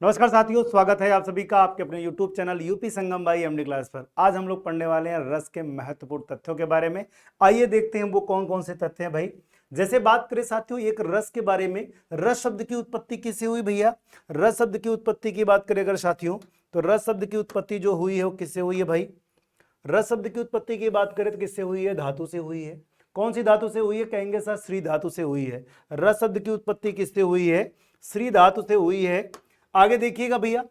नमस्कार साथियों, स्वागत है आप सभी का आपके अपने YouTube channel UP Sangam by MD class पर। आज हम लोग पढ़ने वाले हैं रस के महत्वपूर्ण तथ्यों के बारे में। आइए देखते हैं वो कौन कौन से तथ्य हैं भाई। जैसे बात करें साथियों एक रस के बारे में, रस शब्द की उत्पत्ति किससे हुई भैया? रस शब्द की उत्पत्ति की बात करें अगर साथियों, तो रस शब्द की उत्पत्ति जो हुई है वो किससे हुई है भाई? रस शब्द की उत्पत्ति की बात करें तो किससे हुई है? धातु से हुई है। कौन सी धातु से हुई है? कहेंगे सर श्री धातु से हुई है। रस शब्द की उत्पत्ति किससे हुई है? श्री धातु से हुई है। आगे देखिएगा भैया,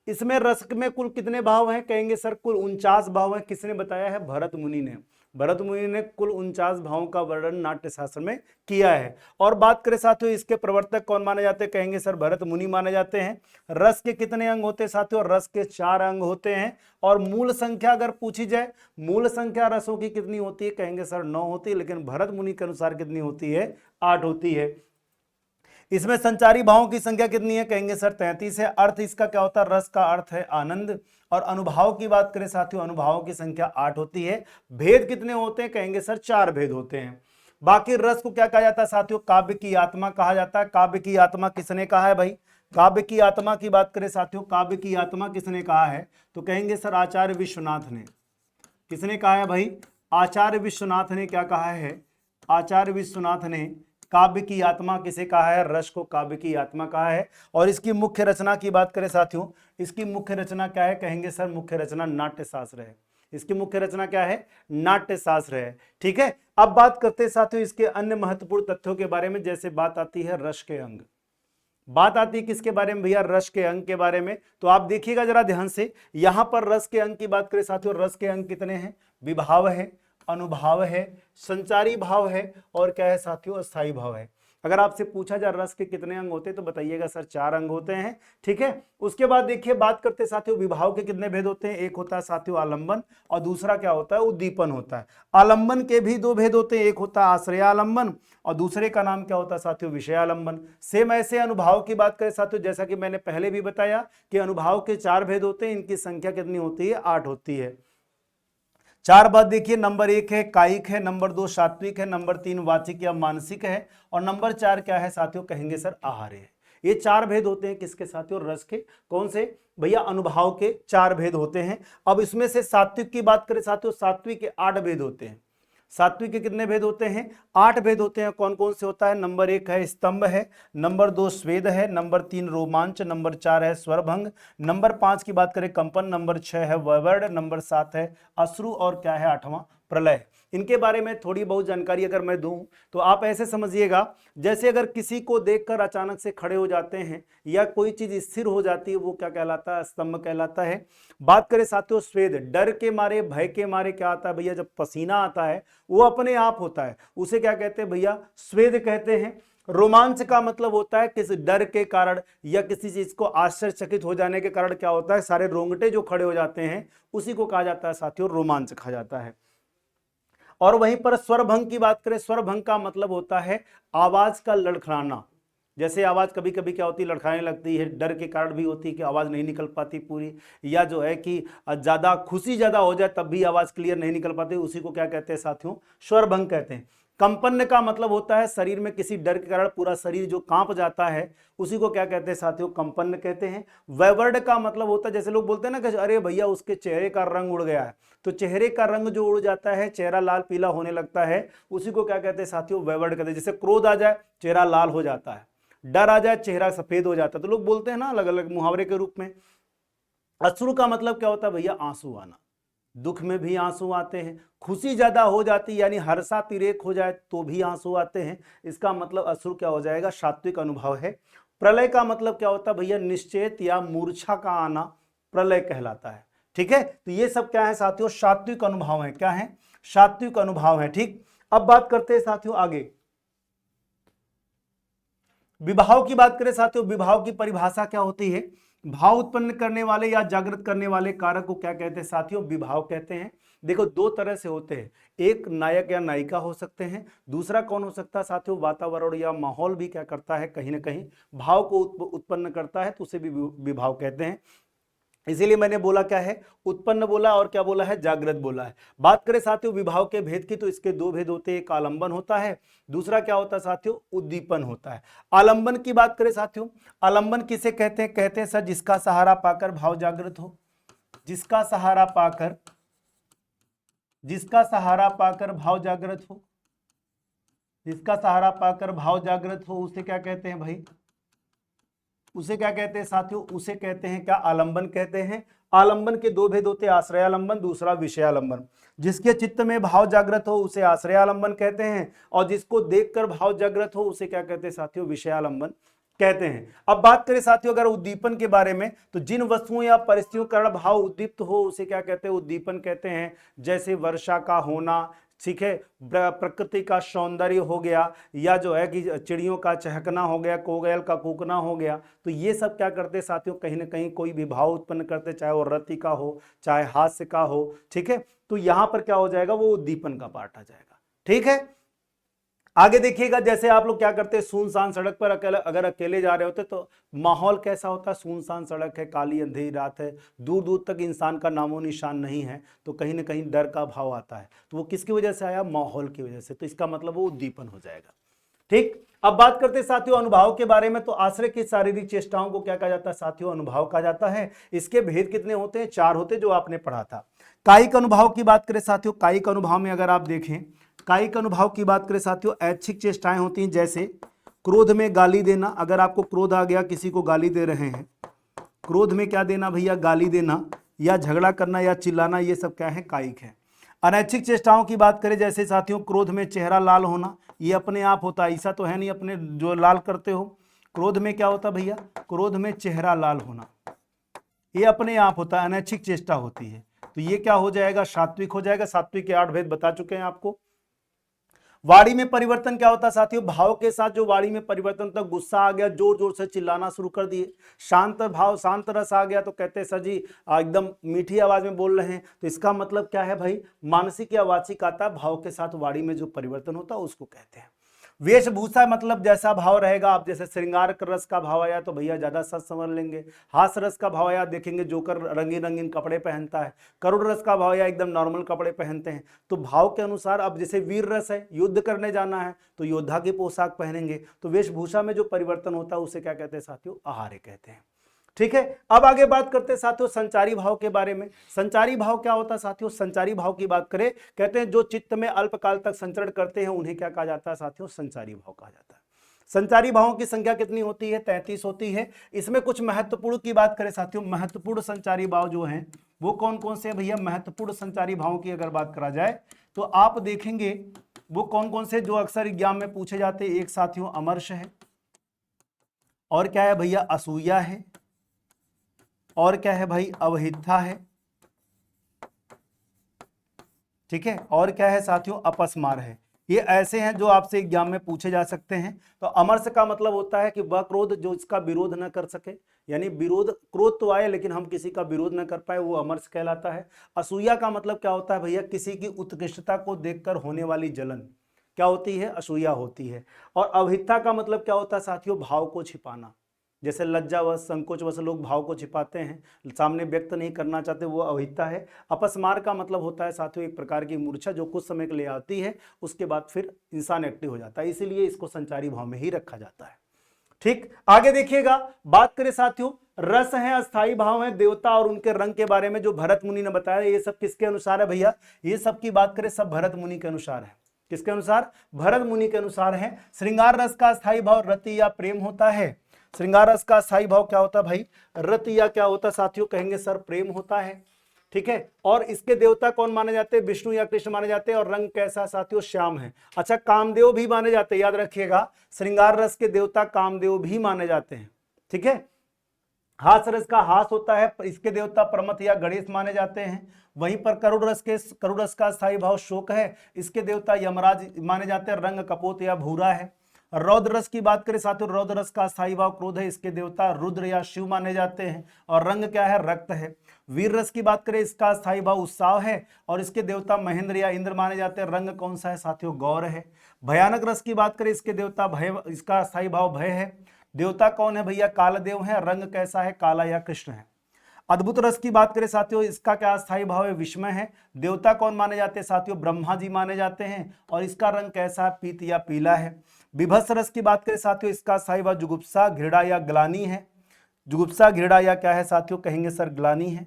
इसमें रस में कुल कितने भाव हैं? कहेंगे सर कुल 49 भाव हैं। किसने बताया है? भरत मुनि ने। भरत मुनि ने कुल 49 भावों का वर्णन नाट्य शास्त्र में किया है। और बात करें साथियों इसके प्रवर्तक कौन माने जाते हैं? कहेंगे सर भरत मुनि माने जाते हैं। रस के कितने अंग होते हैं साथियों? रस के 4 अंग होते हैं। और मूल संख्या अगर पूछी जाए, मूल संख्या रसों की कितनी होती है? कहेंगे सर 9 होती है, लेकिन भरत मुनि के अनुसार कितनी होती है? 8 होती है। इसमें संचारी भावों की संख्या कितनी है? कहेंगे सर 33 है। अर्थ इसका क्या होता है? रस का अर्थ है आनंद। और अनुभाव की बात करें साथियों, अनुभावों की संख्या 8 होती है। भेद कितने होते हैं? कहेंगे सर 4 भेद होते हैं। बाकी रस को क्या कहा जाता है साथियों? काव्य की आत्मा कहा जाता है। काव्य की आत्मा किसने कहा है भाई? काव्य की आत्मा की बात करें साथियों, काव्य की आत्मा किसने कहा है? तो कहेंगे सर आचार्य विश्वनाथ ने। किसने कहा है भाई? आचार्य विश्वनाथ ने क्या कहा है? आचार्य विश्वनाथ ने काव्य की आत्मा किसे कहा है? रस को काव्य की आत्मा कहा है। और इसकी मुख्य रचना की बात करें साथियों, इसकी मुख्य रचना क्या है? कहेंगे सर मुख्य रचना नाट्य शास्त्र है। इसकी मुख्य रचना क्या है? नाट्य शास्त्र है। ठीक है, अब बात करते हैं साथियों इसके अन्य महत्वपूर्ण तथ्यों के बारे में। जैसे बात आती है रस के अंग, बात आती है किसके बारे में भैया? रस के अंग के बारे में। तो आप देखिएगा जरा ध्यान से, यहां पर रस के अंग की बात करें साथियों, रस के अंग कितने हैं? विभाव है, अनुभाव है, संचारी भाव है, और क्या है साथियों? अस्थाई भाव है। अगर आपसे पूछा जाए रस के कितने अंग होते हैं तो बताइएगा सर 4 अंग होते हैं। ठीक है, उसके बाद देखिए बात करते साथियों विभाव के कितने भेद होते हैं? एक होता है साथियों आलंबन, और दूसरा क्या होता है? उद्दीपन होता है। आलंबन के भी 2 भेद होते हैं, एक होता है आश्रयालंबन और दूसरे का नाम क्या होता है साथियों? विषयालंबन। सेम ऐसे अनुभाव की बात करें साथियों, जैसा कि मैंने पहले भी बताया कि अनुभाव के 4 भेद होते हैं, इनकी संख्या कितनी होती है? 8 होती है। 4 बात देखिए, नंबर 1 है कायिक है, नंबर 2 सात्विक है, नंबर 3 वाचिक या मानसिक है, और नंबर 4 क्या है साथियों? कहेंगे सर आहार्य है। ये 4 भेद होते हैं किसके साथियों? रस के। कौन से भैया? अनुभाव के 4 भेद होते हैं। अब इसमें से सात्विक की बात करें साथियों, सात्विक के 8 भेद होते हैं। सात्विक के कितने भेद होते हैं? 8 भेद होते हैं। कौन कौन से होता है? नंबर 1 है स्तंभ है, नंबर 2 स्वेद है, नंबर 3 रोमांच, नंबर 4 है स्वरभंग, नंबर 5 की बात करें कंपन, नंबर 6 है वैवर्ड, नंबर 7 है अश्रु, और क्या है 8वां प्रलय। इनके बारे में थोड़ी बहुत जानकारी अगर मैं दूं तो आप ऐसे समझिएगा, जैसे अगर किसी को देखकर अचानक से खड़े हो जाते हैं या कोई चीज स्थिर हो जाती है, वो क्या कहलाता है? स्तंभ कहलाता है। बात करें साथियों स्वेद, डर के मारे भय के मारे क्या आता है भैया? जब पसीना आता है वो अपने आप होता है, उसे क्या कहते हैं भैया? स्वेद कहते हैं। रोमांच का मतलब होता है किसी डर के कारण या किसी चीज को आश्चर्यचकित हो जाने के कारण क्या होता है? सारे रोंगटे जो खड़े हो जाते हैं, उसी को कहा जाता है साथियों रोमांच कहा जाता है। और वहीं पर स्वरभंग की बात करें, स्वरभंग का मतलब होता है आवाज का लड़खड़ाना। जैसे आवाज कभी कभी क्या होती है? लड़खड़ाने लगती है, डर के कारण भी होती है कि आवाज नहीं निकल पाती पूरी, या जो है कि ज्यादा खुशी ज्यादा हो जाए तब भी आवाज क्लियर नहीं निकल पाती, उसी को क्या कहते हैं साथियों? स्वरभंग कहते हैं। कंपन का मतलब होता है शरीर में किसी डर के कारण पूरा शरीर जो कांप जाता है, उसी को क्या कहते हैं साथियों? कंपन कहते हैं। वैवर्ड का मतलब होता है, जैसे लोग बोलते हैं ना कि अरे भैया उसके चेहरे का रंग उड़ गया है, तो चेहरे का रंग जो उड़ जाता है, चेहरा लाल पीला होने लगता है, उसी को क्या कहते हैं साथियों? वैवर्ड कहते हैं। जैसे क्रोध आ जाए चेहरा लाल हो जाता है, डर आ जाए चेहरा सफेद हो जाता है, तो लोग बोलते हैं ना अलग अलग मुहावरे के रूप में। अश्रु का मतलब क्या होता है भैया? आंसू आना। दुख में भी आंसू आते हैं, खुशी ज्यादा हो जाती यानी हर्षातिरेक हो जाए तो भी आंसू आते हैं, इसका मतलब अश्रु क्या हो जाएगा? सात्विक अनुभव है। प्रलय का मतलब क्या होता है भैया? निश्चेत या मूर्छा का आना प्रलय कहलाता है। ठीक है, तो ये सब क्या है साथियों? सात्विक अनुभव है। क्या है? सात्विक अनुभव है। ठीक, अब बात करते हैं साथियों आगे विभाव की बात करें साथियों, विभाव की परिभाषा क्या होती है? भाव उत्पन्न करने वाले या जागृत करने वाले कारक को क्या कहते हैं साथियों? विभाव कहते हैं। देखो 2 तरह से होते हैं, एक नायक या नायिका हो सकते हैं, दूसरा कौन हो सकता है साथियों? वातावरण या माहौल भी क्या करता है? कहीं ना कहीं भाव को उत्पन्न करता है, तो उसे भी विभाव कहते हैं। इसीलिए मैंने बोला क्या है, उत्पन्न बोला और क्या बोला है, जागृत बोला है। बात करें साथियों विभाव के भेद की, तो इसके दो भेद होते हैं, एक आलंबन होता है, दूसरा क्या होता है साथियों, उद्दीपन होता है। आलंबन की बात करें साथियों, आलंबन किसे कहते हैं, कहते हैं सर जिसका सहारा पाकर भाव जागृत हो, जिसका सहारा पाकर, जिसका सहारा पाकर भाव जागृत हो, जिसका सहारा पाकर भाव जागृत हो, उसे क्या कहते हैं भाई, उसे क्या कहते हैं साथियों, उसे कहते हैं क्या, आलंबन कहते हैं। आलंबन के दो भेद होते हैं, आश्रयालंबन, दूसरा विषयालंबन। जिसके चित्त में भाव जागृत हो उसे आश्रयालंबन कहते हैं, और जिसको देखकर भाव जागृत हो उसे क्या कहते हैं साथियों, विषयालंबन कहते हैं। अब बात करें साथियों अगर उद्दीपन के बारे में, तो जिन वस्तुओं या परिस्थितियों कारण भाव उद्दीप्त हो उसे क्या कहते हैं, उद्दीपन कहते हैं। जैसे वर्षा का होना, ठीक है, प्रकृति का सौंदर्य हो गया, या जो है कि चिड़ियों का चहकना हो गया, कोयल का कूकना हो गया, तो ये सब क्या करते साथियों, कहीं ना कहीं कोई भी भाव उत्पन्न करते, चाहे वो रति का हो चाहे हास्य का हो, ठीक है। तो यहां पर क्या हो जाएगा, वो उद्दीपन का पार्ट आ जाएगा, ठीक है। आगे देखिएगा, जैसे आप लोग क्या करते हैं, सुनसान सड़क पर अगर अकेले जा रहे होते तो माहौल कैसा होता है, सुनसान सड़क है, काली अंधेरी रात है, दूर दूर तक इंसान का नामो निशान नहीं है, तो कहीं ना कहीं डर का भाव आता है। तो वो किसकी वजह से आया, माहौल की वजह से, तो इसका मतलब वो उद्दीपन हो जाएगा, ठीक। अब बात करते हैं साथियों अनुभाव के बारे में, तो आश्रय की शारीरिक चेष्टाओं को क्या कहा जाता है साथियों, अनुभाव कहा जाता है। इसके भेद कितने होते हैं, चार होते हैं, जो आपने पढ़ा था। कायिक अनुभाव की बात करें साथियों, कायिक अनुभाव में अगर आप देखें, कायिक अनुभाव की बात करें साथियों, ऐच्छिक चेष्टाएं होती हैं, जैसे क्रोध में गाली देना। अगर आपको क्रोध आ गया, किसी को गाली दे रहे हैं, क्रोध में क्या देना भैया, गाली देना, या झगड़ा करना या चिल्लाना, ये सब क्या है, कायिक है। अनैच्छिक चेष्टाओं की बात करें, जैसे साथियों क्रोध में चेहरा लाल होना, ये अपने आप होता है, ऐसा तो है नहीं अपने जो लाल करते हो। क्रोध में क्या होता भैया, क्रोध में चेहरा लाल होना, ये अपने आप होता है, अनैच्छिक चेष्टा होती है। तो ये क्या हो जाएगा, सात्विक हो जाएगा। सात्विक के 8 भेद बता चुके हैं आपको। वाणी में परिवर्तन क्या होता है साथियों, भाव के साथ जो वाणी में परिवर्तन होता है, गुस्सा आ गया, जोर जोर से चिल्लाना शुरू कर दिए। शांत भाव, शांत रस आ गया, तो कहते हैं सर जी एकदम मीठी आवाज में बोल रहे हैं, तो इसका मतलब क्या है भाई, मानसिक या वाचिक आता है, भाव के साथ वाणी में जो परिवर्तन होता है उसको कहते हैं। वेशभूषा मतलब जैसा भाव रहेगा, आप जैसे श्रृंगार रस का भाव आया तो भैया ज्यादा सच समझ लेंगे। हास रस का भाव आया, देखेंगे जोकर रंगीन रंगीन कपड़े पहनता है। करुण रस का भाव आया, एकदम नॉर्मल कपड़े पहनते हैं। तो भाव के अनुसार, अब जैसे वीर रस है, युद्ध करने जाना है तो योद्धा की पोशाक पहनेंगे। तो वेशभूषा में जो परिवर्तन होता है उसे क्या कहते हैं साथियों, आहार्य कहते हैं, ठीक है। अब आगे बात करते हैं साथियों संचारी भाव के बारे में। संचारी भाव क्या होता है साथियों, संचारी भाव की बात करें, कहते हैं जो चित्त में अल्पकाल तक संचरण करते हैं उन्हें क्या कहा जाता है साथियों, संचारी भाव कहा जाता है। संचारी भावों की संख्या कितनी होती है, 33 होती है। इसमें कुछ महत्वपूर्ण की बात करें साथियों, महत्वपूर्ण संचारी भाव जो हैं वो कौन कौन से भैया, महत्वपूर्ण संचारी भावों की अगर बात करा जाए तो आप देखेंगे वो कौन कौन से जो अक्सर एग्जाम में पूछे जाते हैं। एक साथियों अमर्ष है, और क्या है भैया, असूया है, और क्या है भाई, अवहिता है, ठीक है, और क्या है साथियों, अपस्मार है। ये ऐसे हैं जो आपसे एग्जाम में पूछे जा सकते हैं। तो अमर्ष का मतलब होता है कि वह क्रोध जो इसका विरोध न कर सके, यानी विरोध, क्रोध तो आए लेकिन हम किसी का विरोध न कर पाए, वो अमर्ष कहलाता है। असूया का मतलब क्या होता है भैया, किसी की उत्कृष्टता को देखकर होने वाली जलन क्या होती है, असूया होती है। और अवहिता का मतलब क्या होता है साथियों, भाव को छिपाना। जैसे लज्जावश, संकोचवश लोग भाव को छिपाते हैं, सामने व्यक्त नहीं करना चाहते, वो अवहिता है। अपस्मार का मतलब होता है साथियों एक प्रकार की मूर्छा जो कुछ समय के लिए आती है, उसके बाद फिर इंसान एक्टिव हो जाता है, इसीलिए इसको संचारी भाव में ही रखा जाता है, ठीक। आगे देखिएगा, बात करें साथियों रस है, अस्थाई भाव है, देवता और उनके रंग के बारे में जो भरत मुनि ने बताया, ये सब किसके अनुसार है भैया, ये सब की बात करें सब भरत मुनि के अनुसार है। किसके अनुसार, भरत मुनि के अनुसार है। श्रृंगार रस का अस्थाई भाव रति या प्रेम होता है। श्रृंगार रस का स्थायी भाव क्या होता है भाई, रति या क्या होता है साथियों, कहेंगे सर प्रेम होता है, ठीक है। और इसके देवता कौन माने जाते हैं, विष्णु या कृष्ण माने जाते हैं। और रंग कैसा साथियों, श्याम है। अच्छा, कामदेव भी माने जाते हैं, याद रखिएगा, श्रृंगार रस के देवता कामदेव भी माने जाते हैं, ठीक है। हास रस का हास होता है, इसके देवता प्रमथ या गणेश माने जाते हैं। वहीं पर करुण रस का स्थायी भाव शोक है, इसके देवता यमराज माने जाते हैं। रंग कपोत या भूरा है। रौद्र रस की बात करें साथियों, रौद्र रस का स्थायी भाव क्रोध है, इसके देवता रुद्र या शिव माने जाते हैं। और रंग क्या है, रक्त है। वीर रस की बात करें, इसका स्थायी भाव उत्साह है, और इसके देवता महेंद्र या इंद्र माने जाते हैं। रंग कौन सा है साथियों, गौर है। भयानक रस की बात करें, इसके देवता भय, इसका स्थायी भाव भय है। देवता कौन है भैया, कालदेव है। रंग कैसा है, काला या कृष्ण है। अद्भुत रस की बात करें साथियों, इसका क्या स्थायी भाव है, विस्मय है। देवता कौन माने जाते हैं साथियों, ब्रह्मा जी माने जाते हैं, और इसका रंग कैसा है, पीत या पीला है। विभत्स रस की बात करें साथियों, इसका स्थायी भाव जुगुप्सा, घृणा या ग्लानि है। जुगुप्सा, घृणा या क्या है साथियों, कहेंगे सर ग्लानि है।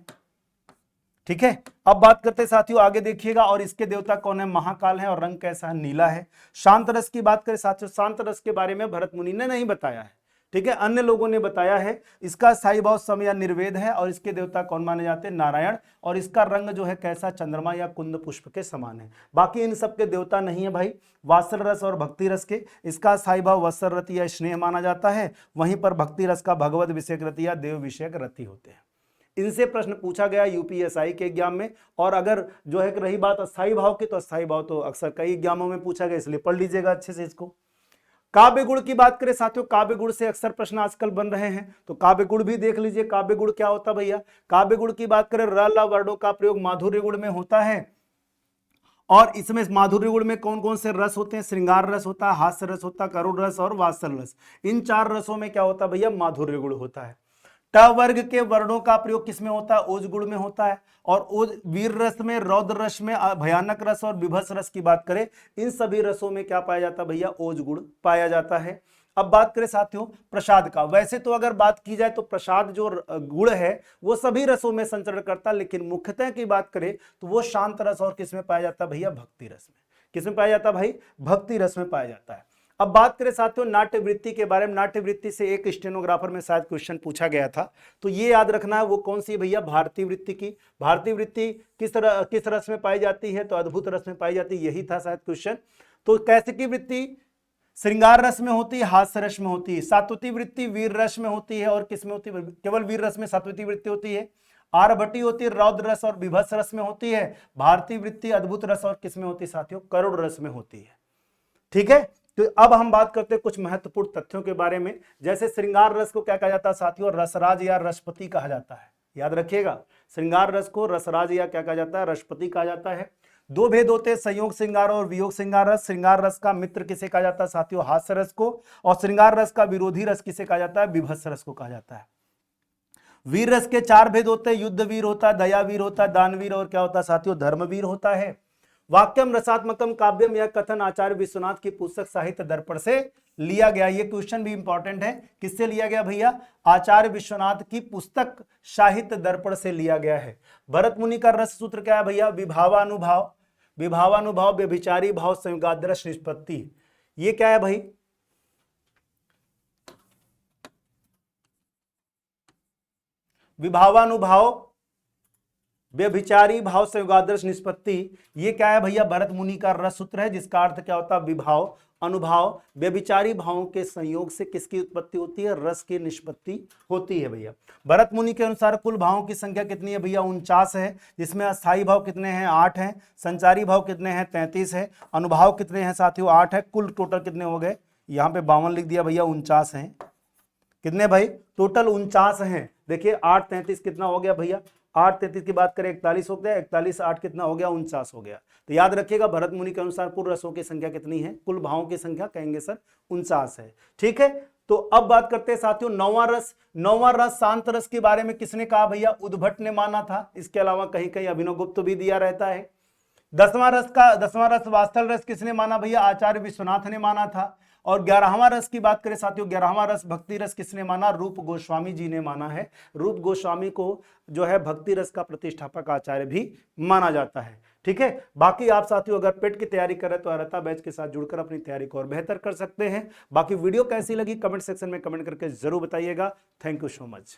ठीक है, अब बात करते हैं साथियों आगे देखिएगा, और इसके देवता कौन है, महाकाल है, और रंग कैसा है, नीला है। शांत रस की बात करें साथियों, शांत रस के बारे में भरत मुनि ने नहीं बताया है, ठीक है, अन्य लोगों ने बताया है। इसका स्थायी भाव सम या निर्वेद है, और इसके देवता कौन माने जाते हैं, नारायण, और इसका रंग जो है कैसा, चंद्रमा या कुंद पुष्प के समान है। बाकी इन सब के देवता नहीं है भाई, वात्सल रस और भक्ति रस के। इसका स्थायी भाव वत्सल रति या स्नेह माना जाता है, वहीं पर भक्ति रस का भगवत विषयक रति या देव विषयक रति होते हैं। इनसे प्रश्न पूछा गया यूपीएसआई के एग्जाम में। और अगर जो है रही बात अस्थाई भाव की, तो अस्थाई भाव तो अक्सर कई एग्जामों में पूछा गया, इसलिए पढ़ लीजिएगा अच्छे से इसको। काव्य गुण की बात करें साथियों, काव्य गुण से अक्सर प्रश्न आजकल बन रहे हैं, तो काव्य गुण भी देख लीजिए। काव्य गुण क्या होता है भैया, काव्य गुण की बात करें, र ल वर्णों का प्रयोग माधुर्य गुण में होता है, और इसमें माधुर्य गुण में कौन कौन से रस होते हैं, श्रृंगार रस होता है, हास्य रस होता है, करुण रस और वात्सल रस। इन 4 रसों में क्या होता है भैया, माधुर्य गुण होता है। ट वर्ग के वर्णों का प्रयोग किसमें होता है, ओज गुण में होता है। और ओज वीर रस में, रौद्र रस में, भयानक रस और विभत्स रस की बात करें, इन सभी रसों में क्या पाया जाता है भैया, ओज गुण पाया जाता है। अब बात करें साथियों प्रसाद का, वैसे तो अगर बात की जाए तो प्रसाद जो गुण है वो सभी रसों में संचरण करता है, लेकिन मुख्यतः की बात करें तो वो शांत रस और किसमें पाया जाता है भैया, भक्ति रस में। किसमें पाया जाता है भाई, भक्ति रस में पाया जाता है। अब बात करें साथियों नाट्य वृत्ति के बारे में, नाट्य वृत्ति से एक स्टेनोग्राफर में शायद क्वेश्चन पूछा गया था, तो ये याद रखना है वो कौन सी है भैया, भारतीय वृत्ति की। भारतीय वृत्ति किस रस में पाई जाती है, तो अद्भुत रस में पाई जाती है, यही था शायद क्वेश्चन। तो कैसे की वृत्ति, श्रृंगार रस में होती है, हास्य रस में होती है। सात्वती वृत्ति वीर रस में होती है, और किसमें होती है, केवल वीर रस में सात्वती वृत्ति होती है। आरभटी होती है, रौद्र रस और विभत्स रस में होती है। भारतीय वृत्ति अद्भुत रस और किसमें होती है साथियों, करुण रस में होती है। ठीक है, तो अब हम बात करते हैं कुछ महत्वपूर्ण तथ्यों के बारे में। जैसे श्रृंगार रस को क्या कहा जाता है साथियों, रसराज या रसपति कहा जाता है, याद रखिएगा। श्रृंगार रस को रसराज या क्या कहा जाता है, रसपति कहा जाता है। 2 भेद होते हैं, संयोग श्रृंगार और वियोग श्रृंगार रस। श्रृंगार रस का मित्र किसे कहा जाता है साथियों, हास्य रस को, और श्रृंगार रस का विरोधी रस किसे कहा जाता है, विभत्स रस को कहा जाता है। वीर रस के 4 भेद होते हैं, युद्ध वीर होता है, दया वीर होता है, दानवीर और क्या होता है साथियों, धर्मवीर होता है। वाक्यम रसात्मकम काव्यम, यह कथन आचार्य विश्वनाथ की पुस्तक साहित्य दर्पण से लिया गया। ये क्वेश्चन भी इंपॉर्टेंट है, किससे लिया गया भैया, आचार्य विश्वनाथ की पुस्तक साहित्य दर्पण से लिया गया है। भरत मुनि का रस सूत्र क्या है भैया, विभावानुभाव, विभावानुभाव, व्यभिचारी भाव, संयोगादर्श निष्पत्ति। ये क्या है भाई, विभावानुभाव, व्यभिचारी भाव, संयोगादर्श निष्पत्ति, ये क्या है भैया, भरत मुनि का रस सूत्र है, जिसका अर्थ क्या होता है, विभाव, अनुभाव, व्यभिचारी भावों के संयोग से किसकी उत्पत्ति होती है, रस की निष्पत्ति होती है भैया। भरत मुनि के अनुसार कुल भावों की संख्या कितनी है भैया, 49 है, जिसमें अस्थायी भाव कितने हैं, 8 हैं, संचारी भाव कितने हैं, 33 है, अनुभाव कितने हैं साथियों, 8 है, कुल टोटल कितने हो गए, यहाँ पे 52 लिख दिया भैया, 49 हैं। कितने भाई, टोटल 49 हैं। देखिए 8 33 कितना हो गया भैया, 8 33 की बात करें 41 हो गया, 41 8 कितना हो गया, 49 हो गया। तो याद रखिएगा भरत मुनि के अनुसार कुल रसों की संख्या कितनी है, कुल भावों की संख्या कहेंगे सर 49 है। ठीक है, तो अब बात करते हैं साथियों नौवां रस। नौवां रस शांत रस के बारे में किसने कहा भैया, उद्भट ने माना था, इसके अलावा कहीं कहीं अभिनवगुप्त भी दिया रहता है। 10वां रस वात्सल रस किसने माना भैया, आचार्य विश्वनाथ ने माना था। और 11वां रस की बात करें साथियों, 11वां रस भक्ति रस किसने माना, रूप गोस्वामी जी ने माना है। रूप गोस्वामी को जो है भक्ति रस का प्रतिष्ठापक आचार्य भी माना जाता है। ठीक है, बाकी आप साथियों अगर पेट की तैयारी करें तो अरता बैच के साथ जुड़कर अपनी तैयारी को और बेहतर कर सकते हैं। बाकी वीडियो कैसी लगी कमेंट सेक्शन में कमेंट करके जरूर बताइएगा। Thank you so much.